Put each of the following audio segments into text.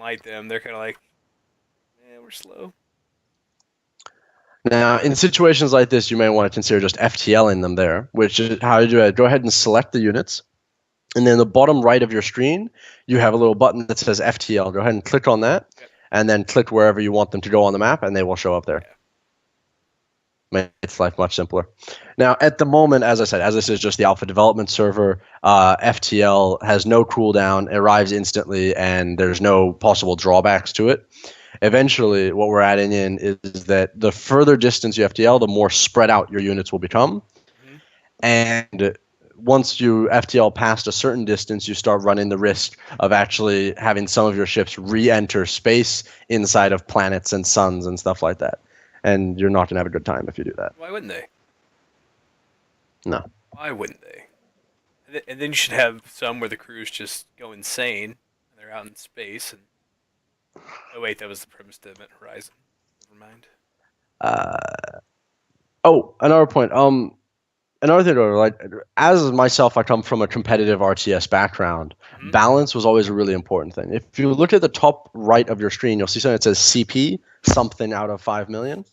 light them. They're kind of like, man, we're slow. Now, in situations like this, you may want to consider just FTLing them there, which is how you do it. Go ahead and select the units. And then the bottom right of your screen, you have a little button that says FTL. Go ahead and click on that, Yep. and then click wherever you want them to go on the map, and they will show up there. Yeah. Makes life much simpler. Now, at the moment, as I said, as this is just the alpha development server, FTL has no cooldown, arrives instantly, and there's no possible drawbacks to it. Eventually, what we're adding in is that the further distance you FTL, the more spread out your units will become. Mm-hmm. And once you FTL past a certain distance, you start running the risk of actually having some of your ships re-enter space inside of planets and suns and stuff like that. And you're not going to have a good time if you do that. Why wouldn't they? No. Why wouldn't they? And then you should have some where the crews just go insane and they're out in space. And oh wait, that was the premise to Event Horizon. Never mind. Uh, oh, another point. Another thing, like as myself, I come from a competitive RTS background. Mm-hmm. Balance was always a really important thing. If you look at the top right of your screen, you'll see something that says CP, something out of 5 million.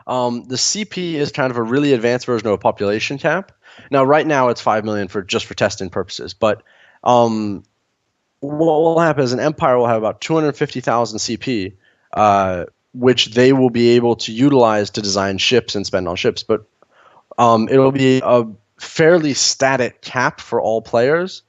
Mm-hmm. The CP is kind of a really advanced version of a population cap. Now, right now, it's 5 million for just for testing purposes. But what will happen is an empire will have about 250,000 CP, which they will be able to utilize to design ships and spend on ships. But it'll be a fairly static cap for all players.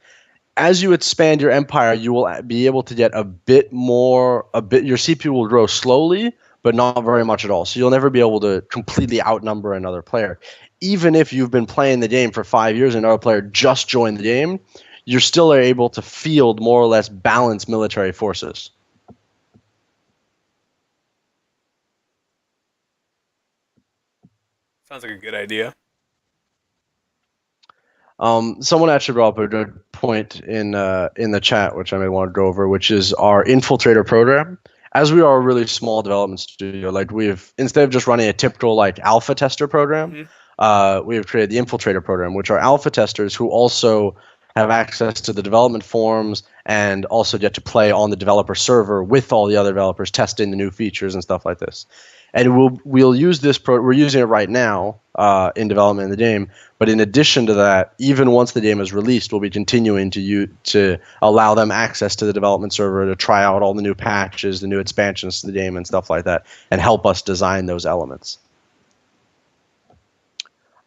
As you expand your empire, you will be able to get a bit more. Your CPU will grow slowly, but not very much at all. So you'll never be able to completely outnumber another player. Even if you've been playing the game for 5 years and another player just joined the game, you're still able to field more or less balanced military forces. Sounds like a good idea. Someone actually brought up a good point in the chat, which I may want to go over, which is our Infiltrator program. As we are a really small development studio, like we've instead of just running a typical like alpha tester program, Mm-hmm. we have created the Infiltrator program, which are alpha testers who also have access to the development forums and also get to play on the developer server with all the other developers testing the new features and stuff like this. And we'll use this we're using it right now in development in the game. But in addition to that, even once the game is released, we'll be continuing to allow them access to the development server to try out all the new patches, the new expansions to the game, and stuff like that, and help us design those elements.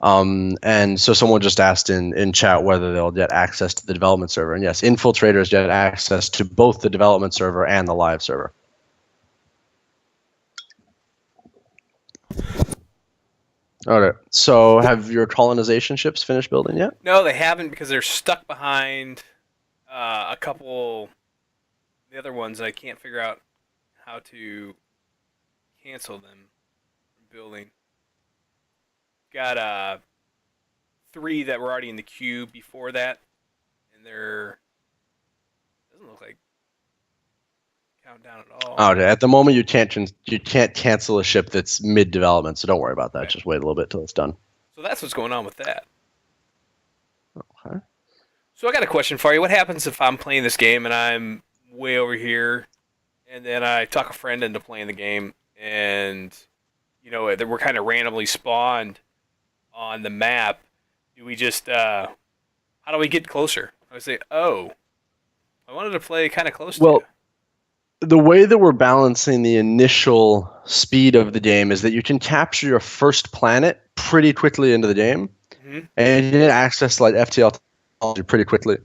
And so someone just asked in chat whether they'll get access to the development server. And yes, infiltrators get access to both the development server and the live server. Okay, so have your colonization ships finished building yet? No, they haven't because they're stuck behind a couple the other ones. I can't figure out how to cancel them from building. Got three that were already in the queue before that, and they're doesn't look like countdown at all. Okay, at the moment you can't cancel a ship that's mid development, so don't worry about that. Okay. Just wait a little bit till it's done. So that's what's going on with that. Okay. So I got a question for you. What happens if I'm playing this game and I'm way over here, and then I talk a friend into playing the game, and we're kind of randomly spawned on the map? Do we just how do we get closer? I would say, oh, I wanted to play kind of close to you. Well, the way that we're balancing the initial speed of the game is that you can capture your first planet pretty quickly into the game, Mm-hmm. and you get access to like FTL technology pretty quickly.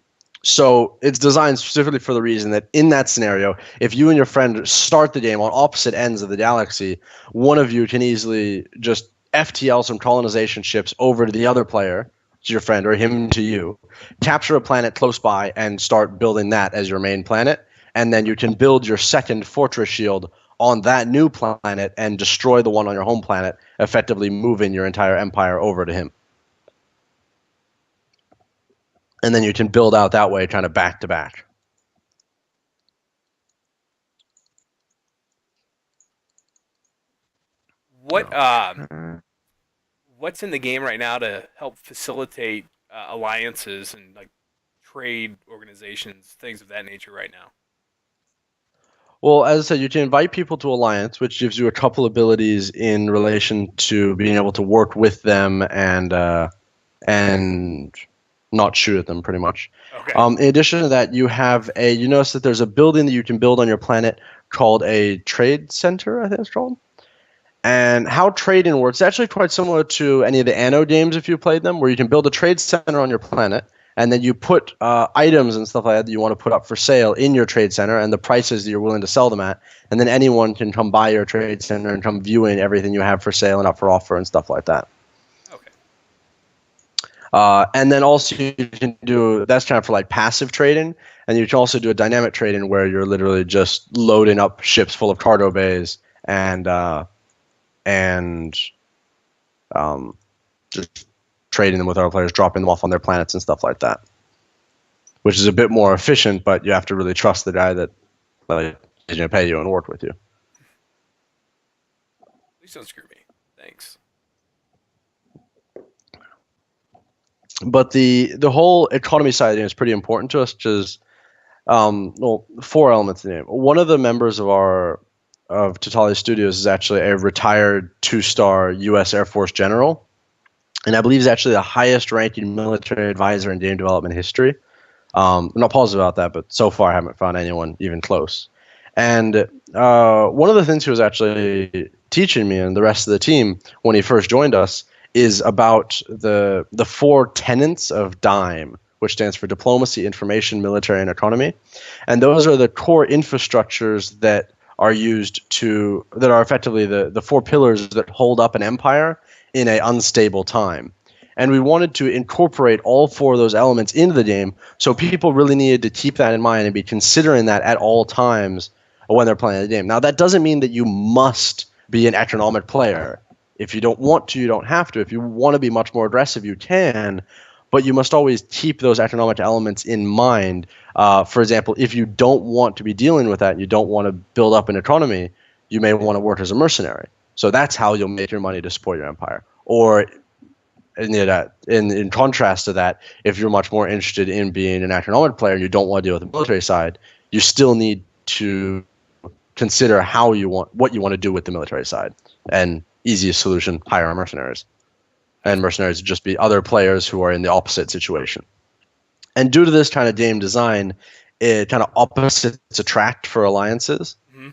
So it's designed specifically for the reason that in that scenario, if you and your friend start the game on opposite ends of the galaxy, one of you can easily just FTL some colonization ships over to the other player, to your friend, or him to you, capture a planet close by, and start building that as your main planet. And then you can build your second fortress shield on that new planet and destroy the one on your home planet, effectively moving your entire empire over to him. And then you can build out that way, kind of back to back. What Okay. what's in the game right now to help facilitate alliances and like trade organizations, things of that nature right now? Well, as I said, you can invite people to Alliance, which gives you a couple abilities in relation to being able to work with them and not shoot at them, pretty much. Okay. In addition to that, you notice that there's a building that you can build on your planet called a trade center, I think it's called. And how trading works, it's actually quite similar to any of the Anno games if you played them, where you can build a trade center on your planet, and then you put items and stuff like that you want to put up for sale in your trade center and the prices that you're willing to sell them at. And then anyone can come by your trade center and come viewing everything you have for sale and up for offer and stuff like that. Okay. And then also you can do, that's kind of for like passive trading, and you can also do a dynamic trading where you're literally just loading up ships full of cargo bays and just trading them with other players, dropping them off on their planets and stuff like that, which is a bit more efficient, but you have to really trust the guy that is going to pay you and work with you. Please don't screw me. Thanks. But the whole economy side of the game is pretty important to us, because four elements in the game. One of the members of Totali Studios is actually a retired 2-star U.S. Air Force general, and I believe he's actually the highest ranking military advisor in game development history. I'm not positive about that, but so far I haven't found anyone even close. And one of the things he was actually teaching me and the rest of the team when he first joined us is about the 4 tenets of DIME, which stands for Diplomacy, Information, Military, and Economy. And those are the core infrastructures that are effectively the 4 pillars that hold up an empire in an unstable time. And we wanted to incorporate all 4 of those elements into the game, so people really needed to keep that in mind and be considering that at all times when they're playing the game. Now, that doesn't mean that you must be an economic player. If you don't want to, you don't have to. If you want to be much more aggressive, you can, but you must always keep those economic elements in mind. For example, if you don't want to be dealing with that and you don't want to build up an economy, you may want to work as a mercenary. So that's how you'll make your money to support your empire. Or in contrast to that, if you're much more interested in being an economic player and you don't want to deal with the military side, you still need to consider what you want to do with the military side. And easiest solution, hire mercenaries. And mercenaries would just be other players who are in the opposite situation. And due to this kind of game design, it kind of opposites attract for alliances. Mm-hmm.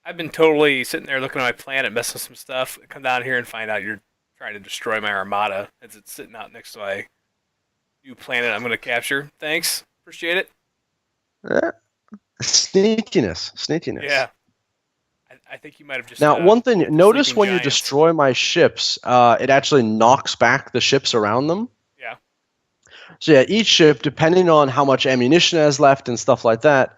I've been totally sitting there looking at my planet, messing with some stuff. I come down here and find out you're trying to destroy my armada as it's sitting out next to my new planet I'm going to capture. Thanks. Appreciate it. Sneakiness. Yeah. I think you might have just... Now, one thing, notice when you destroy my ships, it actually knocks back the ships around them. Yeah. So yeah, each ship, depending on how much ammunition it has left and stuff like that,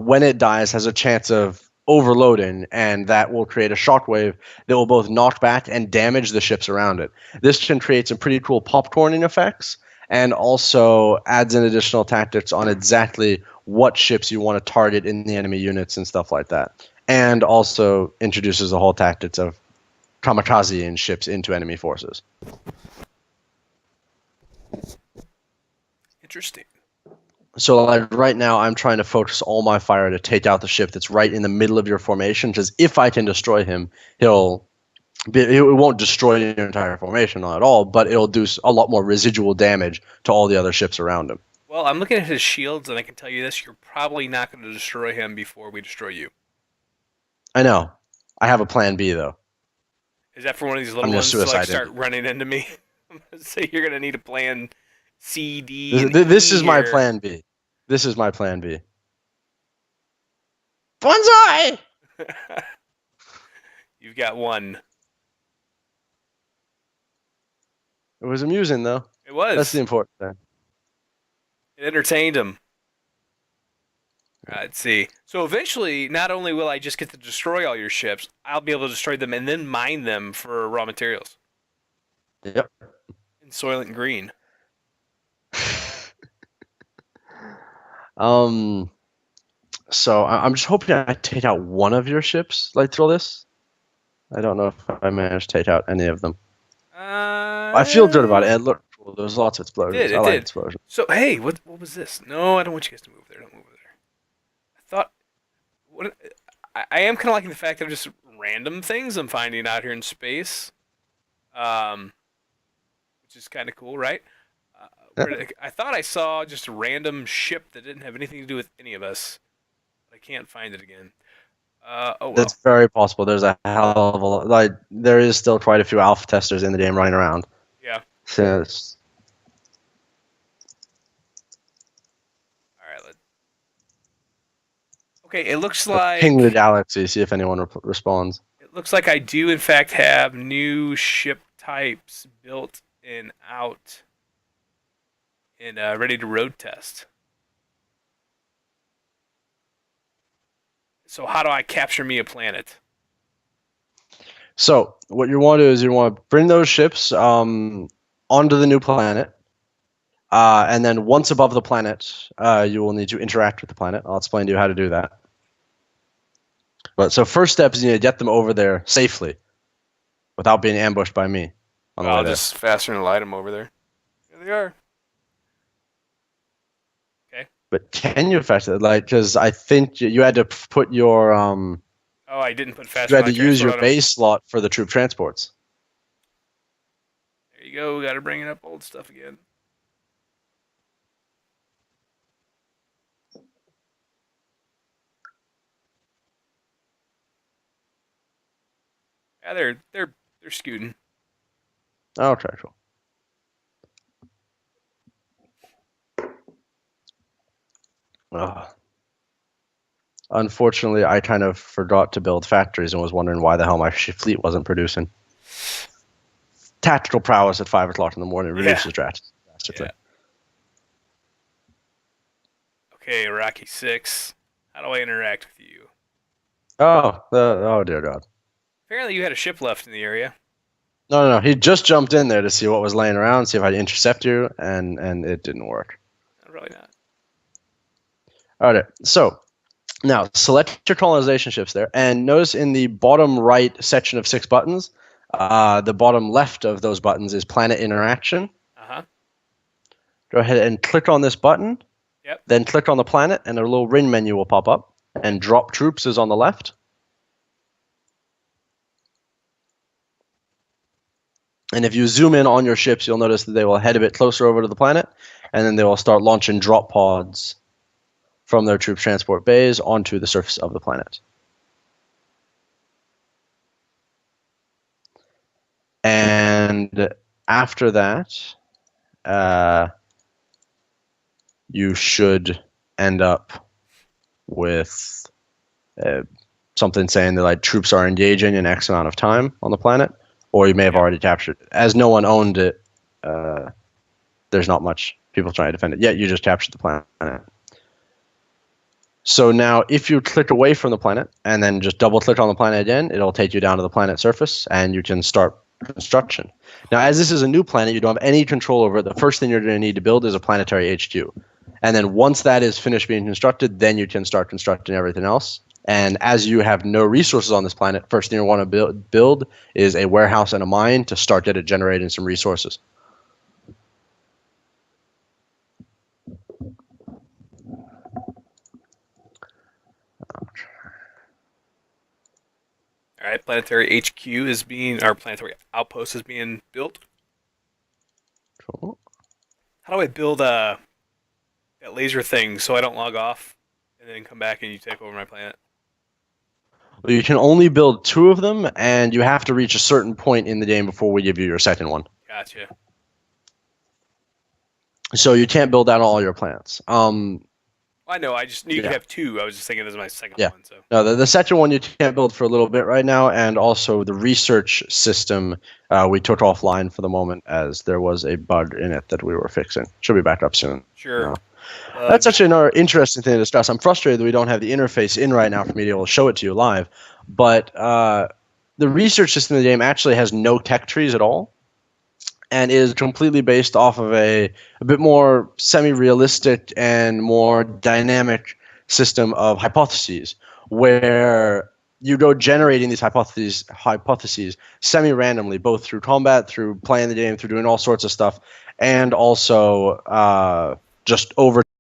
when it dies, has a chance of overloading, and that will create a shockwave that will both knock back and damage the ships around it. This can create some pretty cool popcorning effects, and also adds in additional tactics on exactly what ships you want to target in the enemy units and stuff like that. And also introduces the whole tactics of kamikaze ships into enemy forces. Interesting. So like right now, I'm trying to focus all my fire to take out the ship that's right in the middle of your formation, because if I can destroy him, it won't destroy your entire formation, not at all, but it'll do a lot more residual damage to all the other ships around him. Well, I'm looking at his shields, and I can tell you this, you're probably not going to destroy him before we destroy you. I know. I have a plan B, though. Is that for one of these little ones to like start running into me? I'm going to say you're going to need a plan C, D, This E is my here. plan B. This is my plan B. Bonsai! You've got one. It was amusing, though. It was. That's the important thing. It entertained him. Let's see. So eventually, not only will I just get to destroy all your ships, I'll be able to destroy them and then mine them for raw materials. Yep. In Soylent Green. So I'm just hoping I take out one of your ships, like through this. I don't know if I managed to take out any of them. I feel good about it. It looked cool. There's lots of explosions. It I like did. explosions. So hey, what was this? No, I don't want you guys to move there. Don't move there. I thought what I am kind of liking the fact that just random things I'm finding out here in space, um, which is kind of cool, right? I thought I saw just a random ship that didn't have anything to do with any of us. But I can't find it again. Oh well. That's very possible. There's a hell of a lot. Like, there is still quite a few alpha testers in the game running around. Yeah. So it's, All right. Okay. It looks ping the like galaxy, see if anyone responds. I do in fact have new ship types built and out and ready to road test. So how do I capture me a planet? So what you want to do is you want to bring those ships onto the new planet. And then once above the planet, you will need to interact with the planet. I'll explain to you how to do that. But so first step is you need to get them over there safely without being ambushed by me on the way I'll there. just faster and light them over there. There they are. Okay. But can you fetch it? Like, because I think you had to put your Oh, I didn't put faster. you had to light use transport your on 'em. base slot for the troop transports. There you go. We got to bring it up old stuff again. Yeah, they're scooting. Okay, cool. Unfortunately, I kind of forgot to build factories and was wondering why the hell my fleet wasn't producing. Tactical prowess at 5 o'clock in the morning reduces drastically. Yeah. Okay, Rocky 6. How do I interact with you? Oh dear God. Apparently, you had a ship left in the area. No. He just jumped in there to see what was laying around, see if I'd intercept you, and it didn't work. Really not. All right, so now select your colonization ships there, and notice in the bottom right section of 6 buttons, the bottom left of those buttons is planet interaction. Uh-huh. Go ahead and click on this button. Yep. Then click on the planet, and a little ring menu will pop up. And drop troops is on the left. And if you zoom in on your ships, you'll notice that they will head a bit closer over to the planet, and then they will start launching drop pods from their troop transport bays onto the surface of the planet. And after that, you should end up with something saying that like troops are engaging in X amount of time on the planet, or you may have already captured it. As no one owned it, there's not much people trying to defend it. Yet you just captured the planet. So now if you click away from the planet and then just double click on the planet again, it'll take you down to the planet surface and you can start construction. Now, as this is a new planet, you don't have any control over it. The first thing you're going to need to build is a planetary HQ. And then once that is finished being constructed, then you can start constructing everything else. And as you have no resources on this planet, first thing you want to build is a warehouse and a mine to start generating some resources. All right, planetary HQ is being, our planetary outpost is being built. Cool. How do I build that laser thing so I don't log off and then come back and you take over my planet? Well, you can only build 2 of them, and you have to reach a certain point in the game before we give you your second one. Gotcha. So you can't build out all your plants. I know. I just knew you could have 2. I was just thinking this is my second one. So no, the second one you can't build for a little bit right now, and also the research system we took offline for the moment as there was a bug in it that we were fixing. Should be back up soon. sure. No. That's actually another interesting thing to discuss. I'm frustrated that we don't have the interface in right now for me to be able to show it to you live, but the research system of the game actually has no tech trees at all, and is completely based off of a bit more semi-realistic and more dynamic system of hypotheses, where you go generating these hypotheses semi-randomly, both through combat, through playing the game, through doing all sorts of stuff, and also just over